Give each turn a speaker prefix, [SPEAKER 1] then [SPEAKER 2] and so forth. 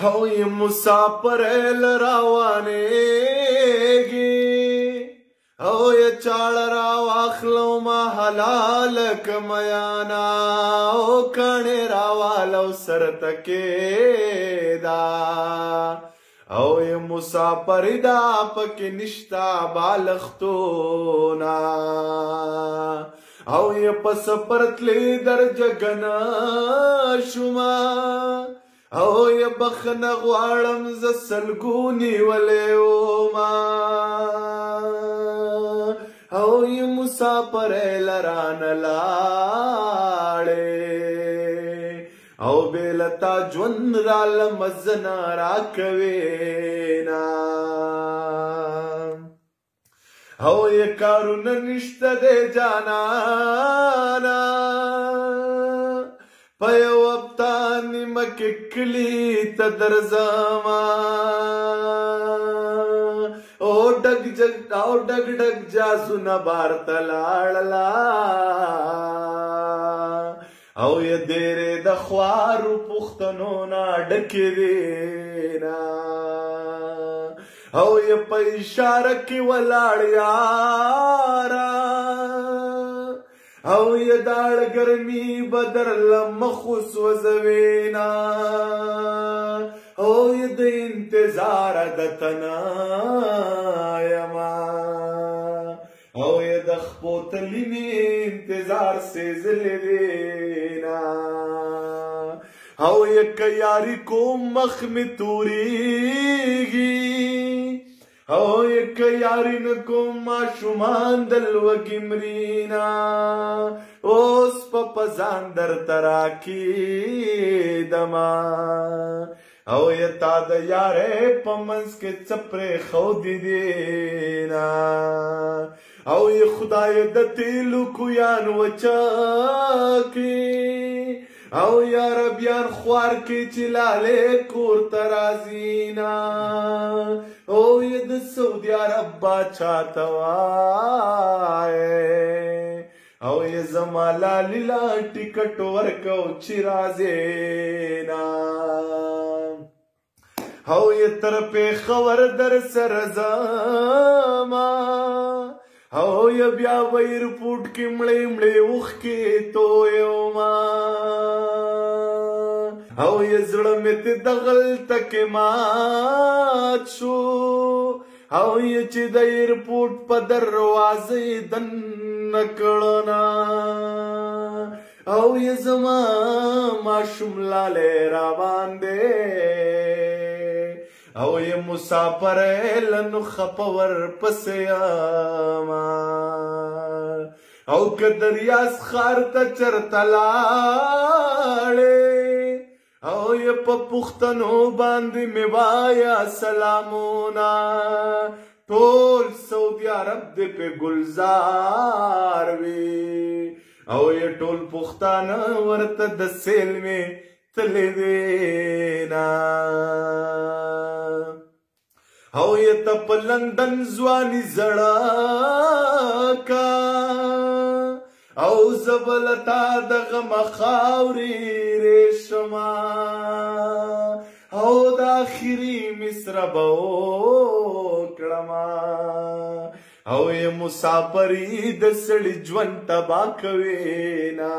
[SPEAKER 1] او ی مسافر لراوانیږي او ی چاړ راواخلو ما حلال کمیانا او کڼې راوالو سرتکېدا او ی مسافر دا پکې نشتا بالښتونه او ی پس پرتلی در جګنا شوما او ی بخنه غواړم زه سلګونی ولیوما او ی مسافر لرانه لاړې او بیلتا ژوند راله مزه راکوینا او ی کارونه نشته دی جانانا په یو هفته نیمه کې کلي ته درځمه او ډګ ډګ جازونه بار ته لاړله او ی ډېرې د خوارو پوښتنو نه ډکې وینا او ی په اشاره کې ولاړ یاره او ی داړ ګرمي بدر لمخ وسوځوینا او ی د انتظار د تنا یما او ی د خپوتلی می انتظار سیزلی دینا او ی که یاری کوم مخ می توریږي او ی که یاری نکوم ماشومان دل وږي مرینا اوس په پزان درته راکیدمه او ی تا د یارې په منځ کې څه پرېښودي دینا او ی خدای د تیلو کویان وچاکي او یا ربیان خوار کې چې لالې کور ته راځینا او ی د سعودي عرب باچا ته وایې او ی زما لالې لا ټیکټ ورکو چې راځینا او ی تر پېښور در سره ځمه او ی بیا به ایرپورټ کې مړې مړې اوښکې تویومه او ی زړه مې ته دغلته کې مات شو او ی چې د ایرپورټ په دروازه یې دننه کړنه او ی زما ماشوم لالی راباندې او ی مسافر لنو خپه ورپسې یمه او که دریاس ښار ته چرته لاړې او ی په پوښتنو باندې مې وایه سلامونه ټول سعودي عرب دې پې ګلزار وي او ی ټول پښتانه ورته د سیل مې تللی دینا او ی ته په لندن ځواني زړه کا او زه به له تا د غمه خاورې ریشمه او د آخري مصره به وکړمه او ی مسافري د سړي ژوند تباه کوینا